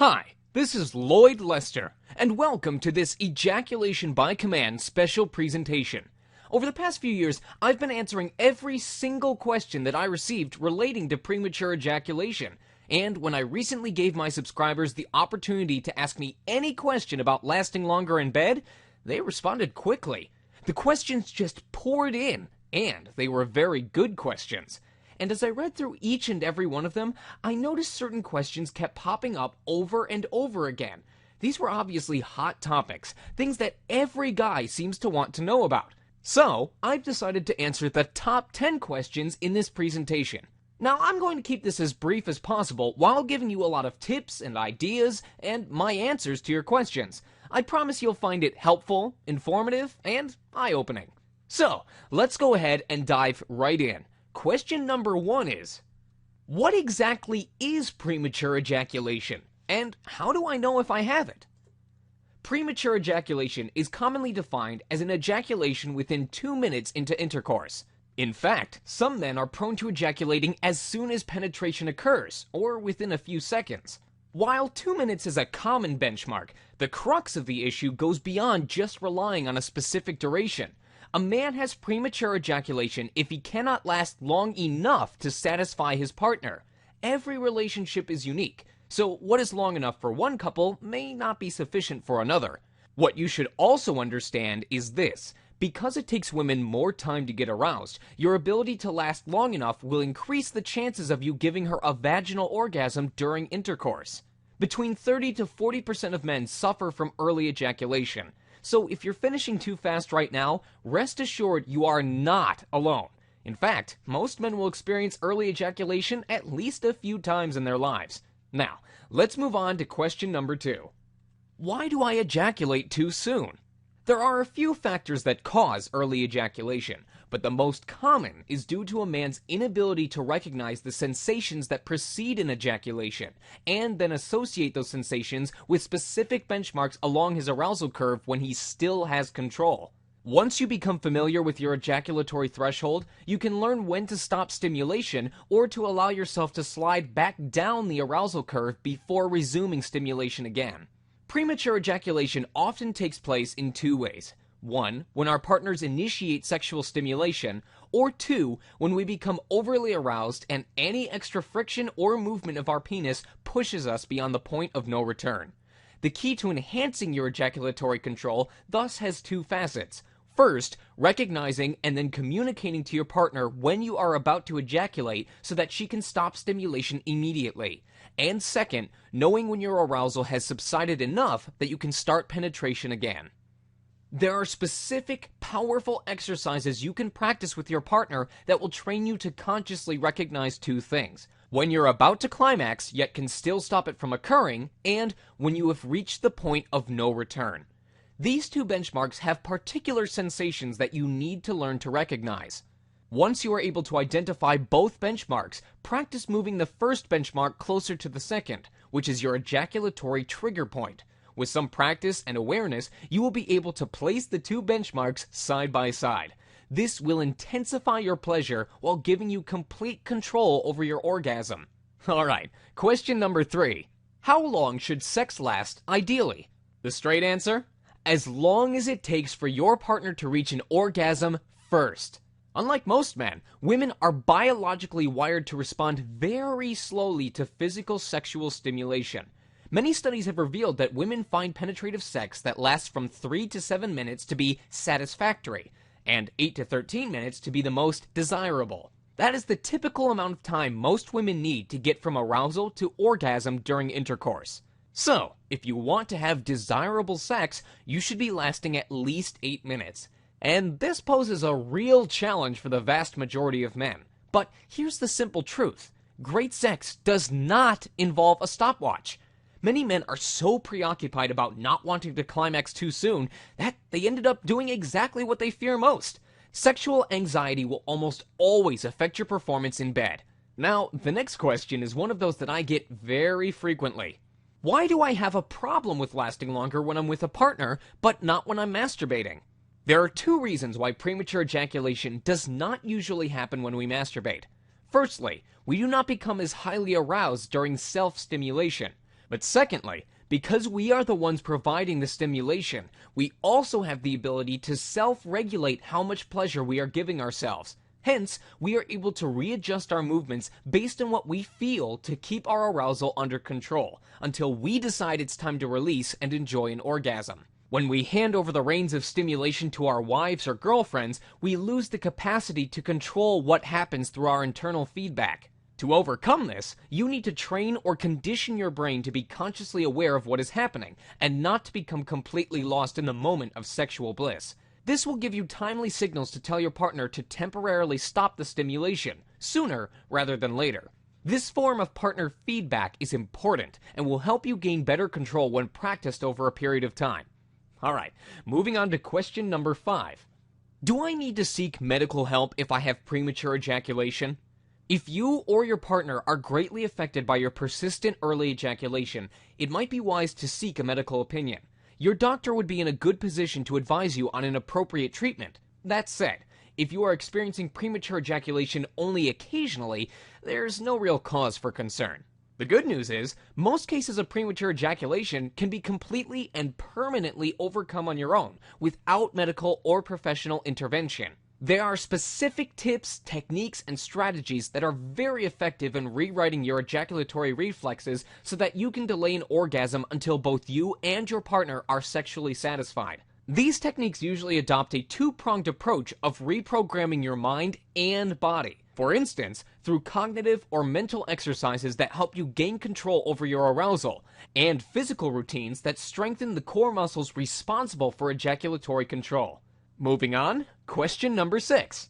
Hi, this is Lloyd Lester, and welcome to this ejaculation by command special presentation. Over the past few years, I've been answering every single question that I received relating to premature ejaculation, and when I recently gave my subscribers the opportunity to ask me any question about lasting longer in bed, they responded quickly. The questions just poured in, and they were very good questions. And as I read through each and every one of them, I noticed certain questions kept popping up over and over again. These were obviously hot topics, things that every guy seems to want to know about. So, I've decided to answer the top 10 questions in this presentation. Now, I'm going to keep this as brief as possible while giving you a lot of tips and ideas and my answers to your questions. I promise you'll find it helpful, informative, and eye-opening. So, let's go ahead and dive right in. Question number 1 is, what exactly is premature ejaculation, and how do I know if I have it? Premature ejaculation is commonly defined as an ejaculation within 2 minutes into intercourse. In fact, some men are prone to ejaculating as soon as penetration occurs, or within a few seconds. While 2 minutes is a common benchmark, the crux of the issue goes beyond just relying on a specific duration. A man has premature ejaculation if he cannot last long enough to satisfy his partner. Every relationship is unique, so what is long enough for one couple may not be sufficient for another. What you should also understand is this: because it takes women more time to get aroused, your ability to last long enough will increase the chances of you giving her a vaginal orgasm during intercourse. Between 30 to 40% of men suffer from early ejaculation. So if you're finishing too fast right now, rest assured you are not alone. In fact, most men will experience early ejaculation at least a few times in their lives. Now, let's move on to question number 2. Why do I ejaculate too soon? There are a few factors that cause early ejaculation, but the most common is due to a man's inability to recognize the sensations that precede an ejaculation, and then associate those sensations with specific benchmarks along his arousal curve when he still has control. Once you become familiar with your ejaculatory threshold, you can learn when to stop stimulation or to allow yourself to slide back down the arousal curve before resuming stimulation again. Premature ejaculation often takes place in 2 ways. 1, when our partners initiate sexual stimulation, or 2, when we become overly aroused and any extra friction or movement of our penis pushes us beyond the point of no return. The key to enhancing your ejaculatory control thus has 2 facets. First, recognizing and then communicating to your partner when you are about to ejaculate so that she can stop stimulation immediately. And second, knowing when your arousal has subsided enough that you can start penetration again. There are specific, powerful exercises you can practice with your partner that will train you to consciously recognize 2 things: when you're about to climax yet can still stop it from occurring, and when you have reached the point of no return. These 2 benchmarks have particular sensations that you need to learn to recognize. Once you are able to identify both benchmarks, practice moving the first benchmark closer to the second, which is your ejaculatory trigger point. With some practice and awareness, you will be able to place the 2 benchmarks side by side. This will intensify your pleasure while giving you complete control over your orgasm. Alright, question number 3. How long should sex last ideally? The straight answer? As long as it takes for your partner to reach an orgasm first. Unlike most men, women are biologically wired to respond very slowly to physical sexual stimulation. Many studies have revealed that women find penetrative sex that lasts from 3 to 7 minutes to be satisfactory, and 8 to 13 minutes to be the most desirable. That is the typical amount of time most women need to get from arousal to orgasm during intercourse. So, if you want to have desirable sex, you should be lasting at least 8 minutes. And this poses a real challenge for the vast majority of men. But here's the simple truth: great sex does not involve a stopwatch. Many men are so preoccupied about not wanting to climax too soon that they ended up doing exactly what they fear most. Sexual anxiety will almost always affect your performance in bed. Now, the next question is one of those that I get very frequently. Why do I have a problem with lasting longer when I'm with a partner, but not when I'm masturbating? There are 2 reasons why premature ejaculation does not usually happen when we masturbate. Firstly, we do not become as highly aroused during self-stimulation. But secondly, because we are the ones providing the stimulation, we also have the ability to self-regulate how much pleasure we are giving ourselves. Hence, we are able to readjust our movements based on what we feel to keep our arousal under control, until we decide it's time to release and enjoy an orgasm. When we hand over the reins of stimulation to our wives or girlfriends, we lose the capacity to control what happens through our internal feedback. To overcome this, you need to train or condition your brain to be consciously aware of what is happening, and not to become completely lost in the moment of sexual bliss. This will give you timely signals to tell your partner to temporarily stop the stimulation, sooner rather than later. This form of partner feedback is important and will help you gain better control when practiced over a period of time. Alright, moving on to question number 5. Do I need to seek medical help if I have premature ejaculation? If you or your partner are greatly affected by your persistent early ejaculation, it might be wise to seek a medical opinion. Your doctor would be in a good position to advise you on an appropriate treatment. That said, if you are experiencing premature ejaculation only occasionally, there's no real cause for concern. The good news is, most cases of premature ejaculation can be completely and permanently overcome on your own, without medical or professional intervention. There are specific tips, techniques, and strategies that are very effective in rewriting your ejaculatory reflexes so that you can delay an orgasm until both you and your partner are sexually satisfied. These techniques usually adopt a two-pronged approach of reprogramming your mind and body. For instance, through cognitive or mental exercises that help you gain control over your arousal, and physical routines that strengthen the core muscles responsible for ejaculatory control. Moving on, question number 6.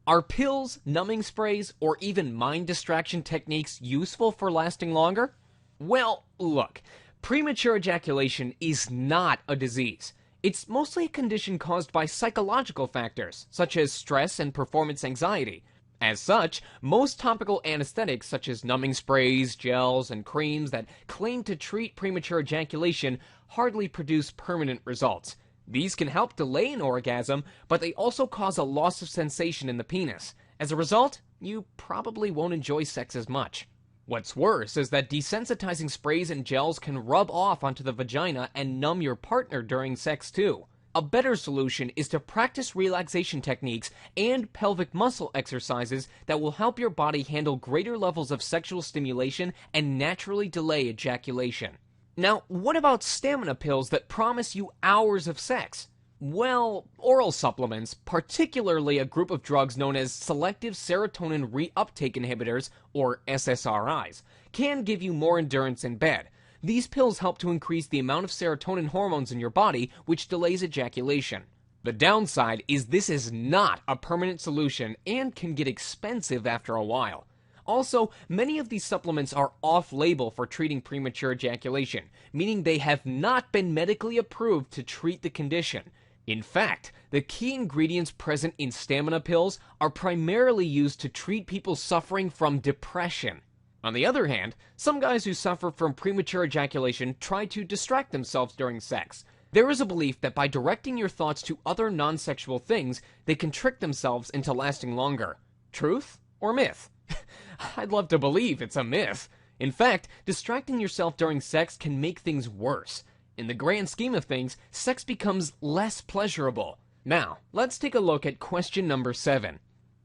Are pills, numbing sprays, or even mind distraction techniques useful for lasting longer? Well, look, premature ejaculation is not a disease. It's mostly a condition caused by psychological factors, such as stress and performance anxiety. As such, most topical anesthetics such as numbing sprays, gels, and creams that claim to treat premature ejaculation hardly produce permanent results. These can help delay an orgasm, but they also cause a loss of sensation in the penis. As a result, you probably won't enjoy sex as much. What's worse is that desensitizing sprays and gels can rub off onto the vagina and numb your partner during sex too. A better solution is to practice relaxation techniques and pelvic muscle exercises that will help your body handle greater levels of sexual stimulation and naturally delay ejaculation. Now, what about stamina pills that promise you hours of sex? Well, oral supplements, particularly a group of drugs known as selective serotonin reuptake inhibitors, or SSRIs, can give you more endurance in bed. These pills help to increase the amount of serotonin hormones in your body, which delays ejaculation. The downside is this is not a permanent solution and can get expensive after a while. Also, many of these supplements are off-label for treating premature ejaculation, meaning they have not been medically approved to treat the condition. In fact, the key ingredients present in stamina pills are primarily used to treat people suffering from depression. On the other hand, some guys who suffer from premature ejaculation try to distract themselves during sex. There is a belief that by directing your thoughts to other non-sexual things, they can trick themselves into lasting longer. Truth or myth? I'd love to believe it's a myth. In fact, distracting yourself during sex can make things worse. In the grand scheme of things, sex becomes less pleasurable. Now, let's take a look at question number 7.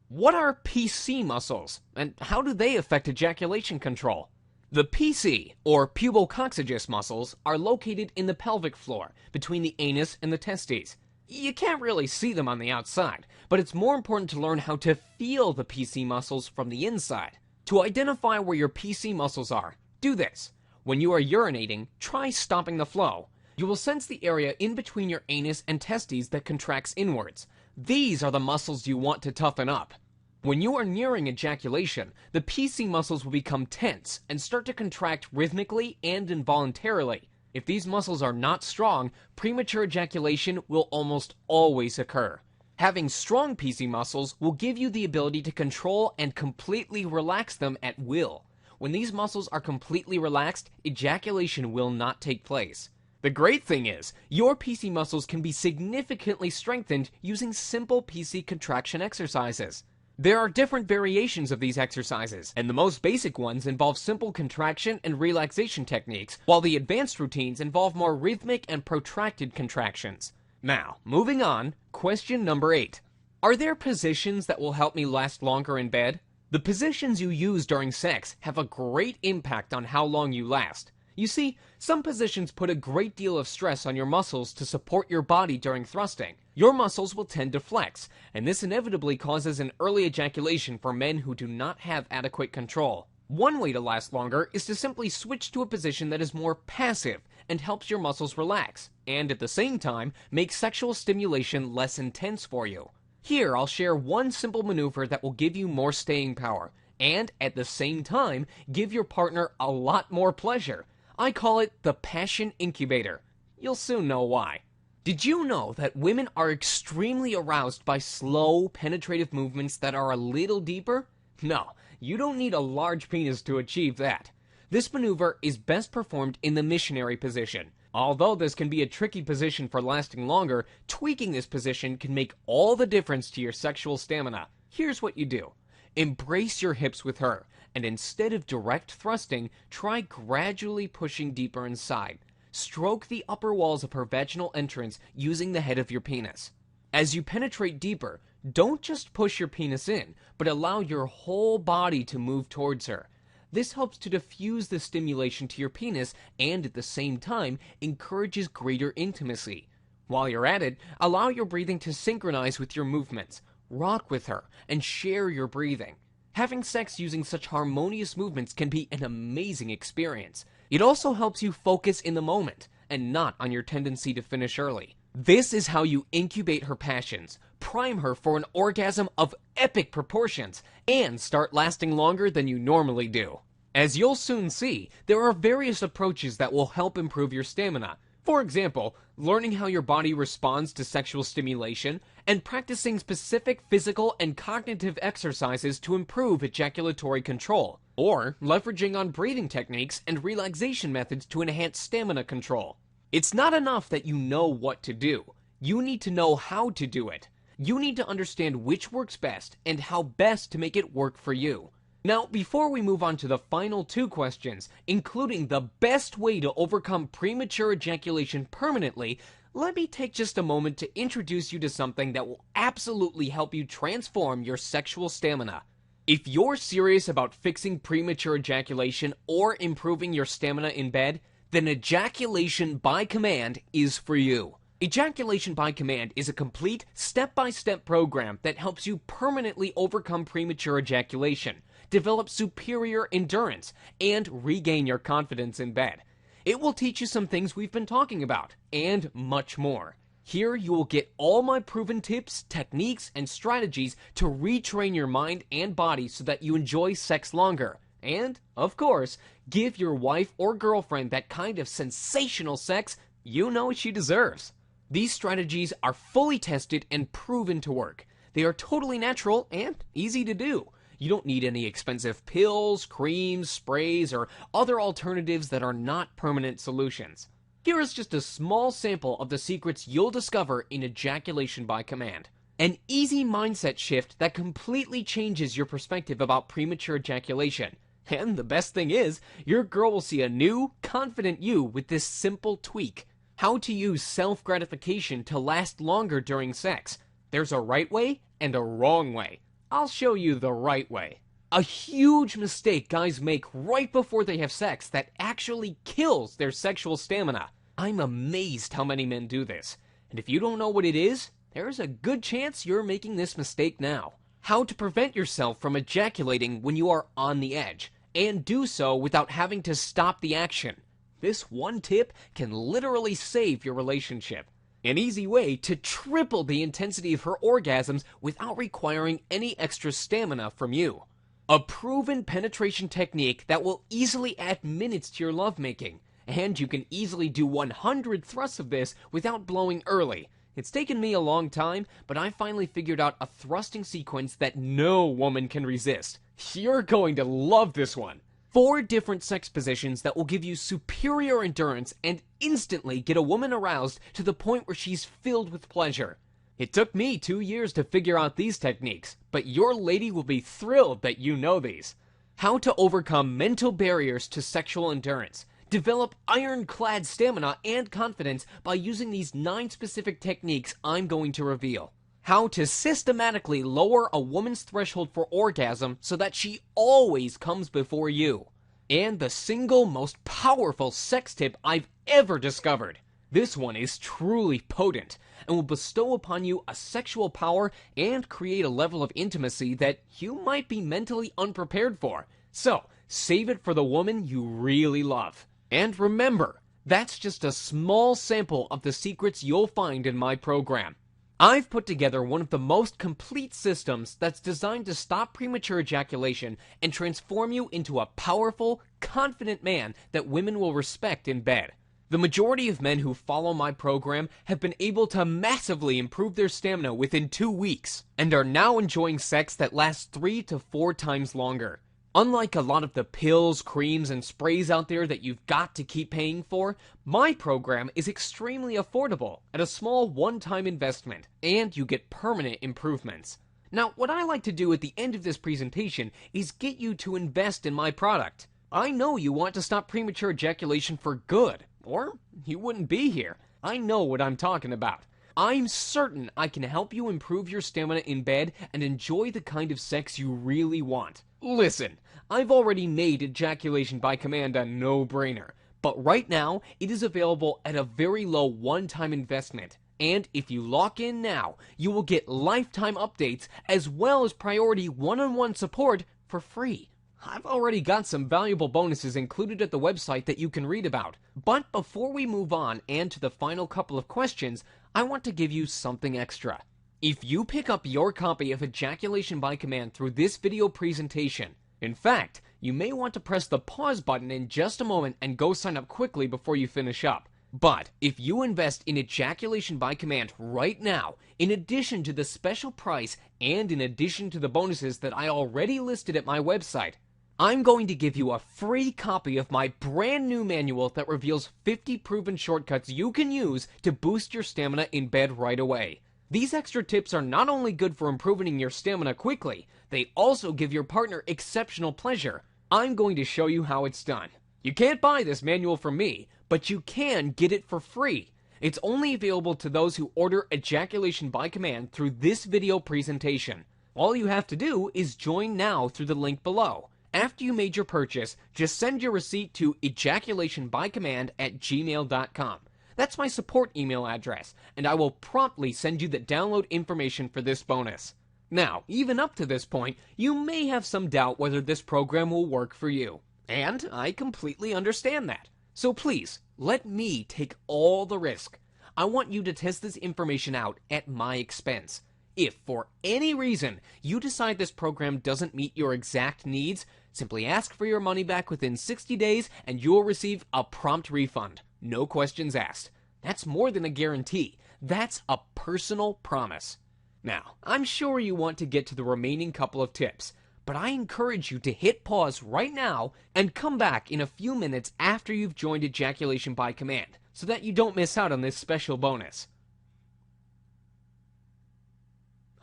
What are PC muscles, and how do they affect ejaculation control? The PC, or pubococcygis muscles, are located in the pelvic floor, between the anus and the testes. You can't really see them on the outside, but it's more important to learn how to feel the PC muscles from the inside. To identify where your PC muscles are, do this. When you are urinating, try stopping the flow. You will sense the area in between your anus and testes that contracts inwards. These are the muscles you want to toughen up. When you are nearing ejaculation, the PC muscles will become tense and start to contract rhythmically and involuntarily. If these muscles are not strong, premature ejaculation will almost always occur. Having strong PC muscles will give you the ability to control and completely relax them at will. When these muscles are completely relaxed, ejaculation will not take place. The great thing is, your PC muscles can be significantly strengthened using simple PC contraction exercises. There are different variations of these exercises, and the most basic ones involve simple contraction and relaxation techniques, while the advanced routines involve more rhythmic and protracted contractions. Now, moving on, question number 8. Are there positions that will help me last longer in bed? The positions you use during sex have a great impact on how long you last. You see, some positions put a great deal of stress on your muscles to support your body during thrusting. Your muscles will tend to flex, and this inevitably causes an early ejaculation for men who do not have adequate control. One way to last longer is to simply switch to a position that is more passive and helps your muscles relax, and at the same time, make sexual stimulation less intense for you. Here, I'll share one simple maneuver that will give you more staying power, and at the same time, give your partner a lot more pleasure. I call it the passion incubator. You'll soon know why. Did you know that women are extremely aroused by slow, penetrative movements that are a little deeper? No, you don't need a large penis to achieve that. This maneuver is best performed in the missionary position. Although this can be a tricky position for lasting longer, tweaking this position can make all the difference to your sexual stamina. Here's what you do. Embrace your hips with her, and instead of direct thrusting, try gradually pushing deeper inside. Stroke the upper walls of her vaginal entrance using the head of your penis. As you penetrate deeper, don't just push your penis in, but allow your whole body to move towards her. This helps to diffuse the stimulation to your penis and at the same time encourages greater intimacy. While you're at it, allow your breathing to synchronize with your movements. Rock with her and share your breathing. Having sex using such harmonious movements can be an amazing experience. It also helps you focus in the moment and not on your tendency to finish early. This is how you incubate her passions, prime her for an orgasm of epic proportions, and start lasting longer than you normally do. As you'll soon see, there are various approaches that will help improve your stamina. For example, learning how your body responds to sexual stimulation, and practicing specific physical and cognitive exercises to improve ejaculatory control, or leveraging on breathing techniques and relaxation methods to enhance stamina control. It's not enough that you know what to do. You need to know how to do it. You need to understand which works best and how best to make it work for you. Now, before we move on to the final 2 questions, including the best way to overcome premature ejaculation permanently, let me take just a moment to introduce you to something that will absolutely help you transform your sexual stamina. If you're serious about fixing premature ejaculation or improving your stamina in bed, then Ejaculation by Command is for you. Ejaculation by Command is a complete, step-by-step program that helps you permanently overcome premature ejaculation, develop superior endurance, and regain your confidence in bed. It will teach you some things we've been talking about, and much more. Here you will get all my proven tips, techniques, and strategies to retrain your mind and body so that you enjoy sex longer. And, of course, give your wife or girlfriend that kind of sensational sex you know she deserves. These strategies are fully tested and proven to work. They are totally natural and easy to do. You don't need any expensive pills, creams, sprays, or other alternatives that are not permanent solutions. Here is just a small sample of the secrets you'll discover in Ejaculation by Command. An easy mindset shift that completely changes your perspective about premature ejaculation. And the best thing is, your girl will see a new, confident you with this simple tweak. How to use self-gratification to last longer during sex. There's a right way and a wrong way. I'll show you the right way. A huge mistake guys make right before they have sex that actually kills their sexual stamina. I'm amazed how many men do this. And if you don't know what it is, there's a good chance you're making this mistake now. How to prevent yourself from ejaculating when you are on the edge, and do so without having to stop the action. This one tip can literally save your relationship. An easy way to triple the intensity of her orgasms without requiring any extra stamina from you. A proven penetration technique that will easily add minutes to your lovemaking, and you can easily do 100 thrusts of this without blowing early. It's taken me a long time, but I finally figured out a thrusting sequence that no woman can resist. You're going to love this one. 4 different sex positions that will give you superior endurance and instantly get a woman aroused to the point where she's filled with pleasure. It took me 2 years to figure out these techniques, but your lady will be thrilled that you know these. How to overcome mental barriers to sexual endurance. Develop ironclad stamina and confidence by using these 9 specific techniques I'm going to reveal. How to systematically lower a woman's threshold for orgasm so that she always comes before you. And the single most powerful sex tip I've ever discovered. This one is truly potent and will bestow upon you a sexual power and create a level of intimacy that you might be mentally unprepared for. So, save it for the woman you really love. And remember, that's just a small sample of the secrets you'll find in my program. I've put together one of the most complete systems that's designed to stop premature ejaculation and transform you into a powerful, confident man that women will respect in bed. The majority of men who follow my program have been able to massively improve their stamina within 2 weeks, and are now enjoying sex that lasts 3 to 4 times longer. Unlike a lot of the pills, creams, and sprays out there that you've got to keep paying for, my program is extremely affordable at a small one-time investment, and you get permanent improvements. Now, what I like to do at the end of this presentation is get you to invest in my product. I know you want to stop premature ejaculation for good, or you wouldn't be here. I know what I'm talking about. I'm certain I can help you improve your stamina in bed and enjoy the kind of sex you really want. Listen, I've already made ejaculation by command a no-brainer, but right now it is available at a very low one-time investment. And if you lock in now, you will get lifetime updates as well as priority one-on-one support for free. I've already got some valuable bonuses included at the website that you can read about. But before we move on and to the final couple of questions, I want to give you something extra. If you pick up your copy of Ejaculation by Command through this video presentation, in fact, you may want to press the pause button in just a moment and go sign up quickly before you finish up. But if you invest in Ejaculation by Command right now, in addition to the special price and in addition to the bonuses that I already listed at my website, I'm going to give you a free copy of my brand new manual that reveals 50 proven shortcuts you can use to boost your stamina in bed right away. These extra tips are not only good for improving your stamina quickly, they also give your partner exceptional pleasure. I'm going to show you how it's done. You can't buy this manual from me, but you can get it for free. It's only available to those who order Ejaculation by Command through this video presentation. All you have to do is join now through the link below. After you made your purchase, just send your receipt to ejaculationbycommand@gmail.com. That's my support email address, and I will promptly send you the download information for this bonus. Now, even up to this point, you may have some doubt whether this program will work for you. And I completely understand that. So please, let me take all the risk. I want you to test this information out at my expense. If, for any reason, you decide this program doesn't meet your exact needs, simply ask for your money back within 60 days and you'll receive a prompt refund. No questions asked. That's more than a guarantee. That's a personal promise. Now, I'm sure you want to get to the remaining couple of tips, but I encourage you to hit pause right now and come back in a few minutes after you've joined Ejaculation by Command, so that you don't miss out on this special bonus.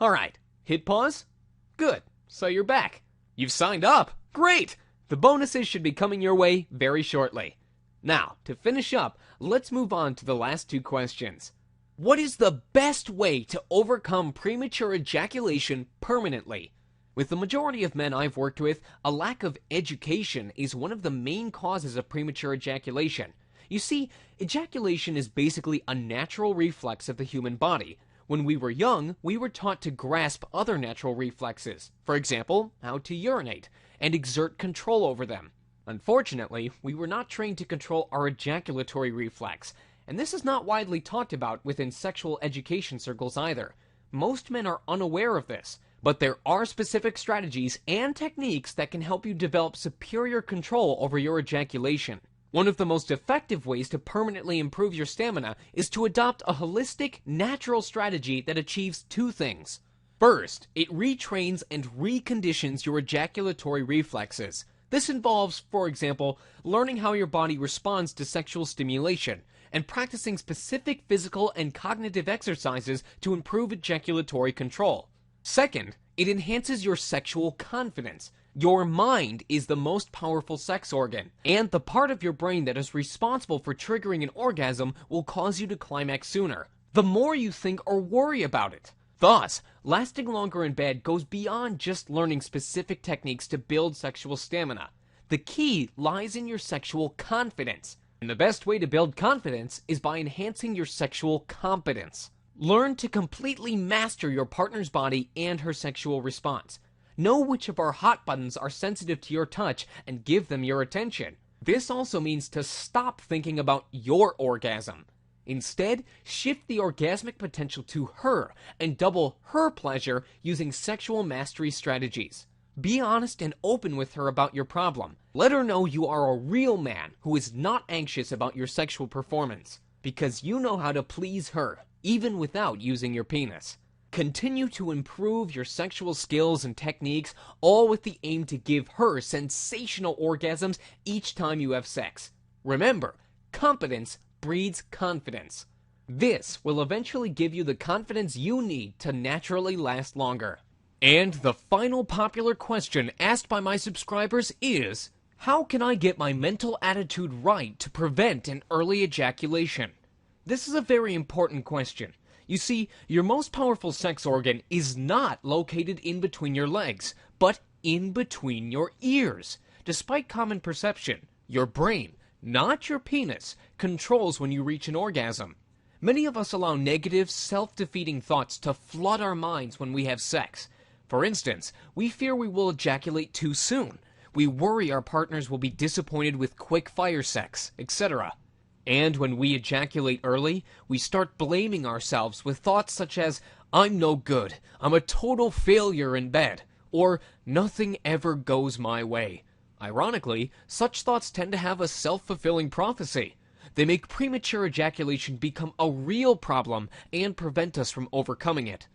Alright, hit pause? Good, so you're back. You've signed up. Great! The bonuses should be coming your way very shortly. Now, to finish up, let's move on to the last 2 questions. What is the best way to overcome premature ejaculation permanently? With the majority of men I've worked with, a lack of education is one of the main causes of premature ejaculation. You see, ejaculation is basically a natural reflex of the human body. When we were young, we were taught to grasp other natural reflexes, for example, how to urinate, and exert control over them. Unfortunately, we were not trained to control our ejaculatory reflex, and this is not widely talked about within sexual education circles either. Most men are unaware of this, but there are specific strategies and techniques that can help you develop superior control over your ejaculation. One of the most effective ways to permanently improve your stamina is to adopt a holistic, natural strategy that achieves 2 things. First, it retrains and reconditions your ejaculatory reflexes. This involves, for example, learning how your body responds to sexual stimulation, and practicing specific physical and cognitive exercises to improve ejaculatory control. Second, it enhances your sexual confidence. Your mind is the most powerful sex organ, and the part of your brain that is responsible for triggering an orgasm will cause you to climax sooner, the more you think or worry about it. Thus, lasting longer in bed goes beyond just learning specific techniques to build sexual stamina. The key lies in your sexual confidence. And the best way to build confidence is by enhancing your sexual competence. Learn to completely master your partner's body and her sexual response. Know which of our hot buttons are sensitive to your touch and give them your attention. This also means to stop thinking about your orgasm. Instead, shift the orgasmic potential to her and double her pleasure using sexual mastery strategies. Be honest and open with her about your problem. Let her know you are a real man who is not anxious about your sexual performance, because you know how to please her, even without using your penis. Continue to improve your sexual skills and techniques, all with the aim to give her sensational orgasms each time you have sex. Remember, competence breeds confidence. This will eventually give you the confidence you need to naturally last longer. And the final popular question asked by my subscribers is, how can I get my mental attitude right to prevent an early ejaculation? This is a very important question. You see, your most powerful sex organ is not located in between your legs, but in between your ears. Despite common perception, your brain, not your penis, controls when you reach an orgasm. Many of us allow negative, self-defeating thoughts to flood our minds when we have sex. For instance, we fear we will ejaculate too soon. We worry our partners will be disappointed with quick-fire sex, etc. And when we ejaculate early, we start blaming ourselves with thoughts such as, I'm no good, I'm a total failure in bed, or nothing ever goes my way. Ironically, such thoughts tend to have a self-fulfilling prophecy. They make premature ejaculation become a real problem and prevent us from overcoming it.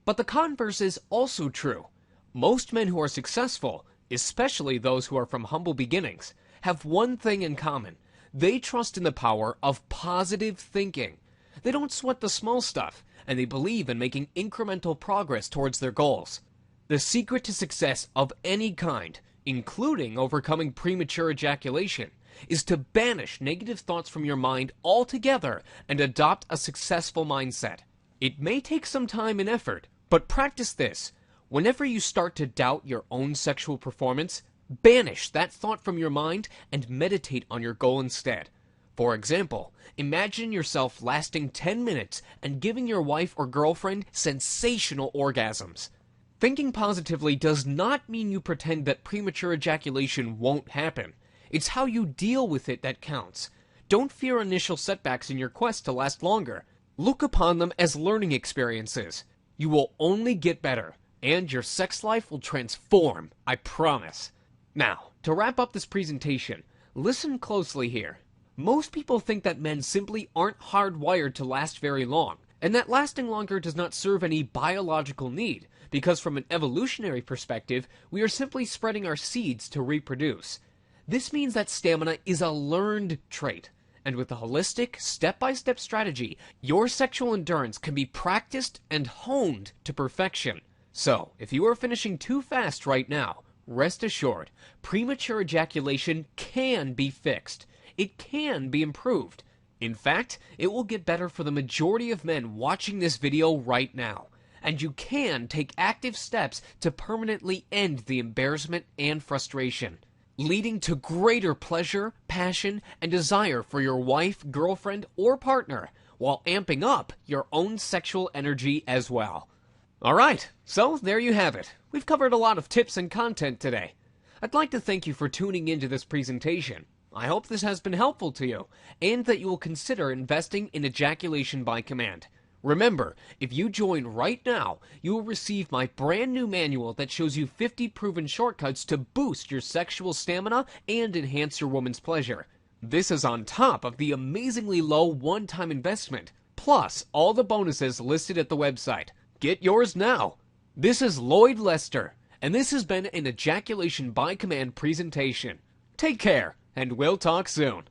But the converse is also true. Most men who are successful, especially those who are from humble beginnings, have one thing in common. They trust in the power of positive thinking. They don't sweat the small stuff, and they believe in making incremental progress towards their goals. The secret to success of any kind, including overcoming premature ejaculation, is to banish negative thoughts from your mind altogether and adopt a successful mindset. It may take some time and effort, but practice this. Whenever you start to doubt your own sexual performance, banish that thought from your mind and meditate on your goal instead. For example, imagine yourself lasting 10 minutes and giving your wife or girlfriend sensational orgasms. Thinking positively does not mean you pretend that premature ejaculation won't happen. It's how you deal with it that counts. Don't fear initial setbacks in your quest to last longer. Look upon them as learning experiences. You will only get better, and your sex life will transform, I promise. Now, to wrap up this presentation, listen closely here. Most people think that men simply aren't hardwired to last very long, and that lasting longer does not serve any biological need, because from an evolutionary perspective, we are simply spreading our seeds to reproduce. This means that stamina is a learned trait, and with a holistic, step-by-step strategy, your sexual endurance can be practiced and honed to perfection. So, if you are finishing too fast right now, rest assured, premature ejaculation can be fixed. It can be improved. In fact, it will get better for the majority of men watching this video right now. And you can take active steps to permanently end the embarrassment and frustration, leading to greater pleasure, passion, and desire for your wife, girlfriend, or partner, while amping up your own sexual energy as well. Alright, so there you have it. We've covered a lot of tips and content today. I'd like to thank you for tuning into this presentation. I hope this has been helpful to you, and that you will consider investing in ejaculation by command. Remember, if you join right now, you will receive my brand new manual that shows you 50 proven shortcuts to boost your sexual stamina and enhance your woman's pleasure. This is on top of the amazingly low one-time investment, plus all the bonuses listed at the website. Get yours now. This is Lloyd Lester, and this has been an Ejaculation by Command presentation. Take care, and we'll talk soon.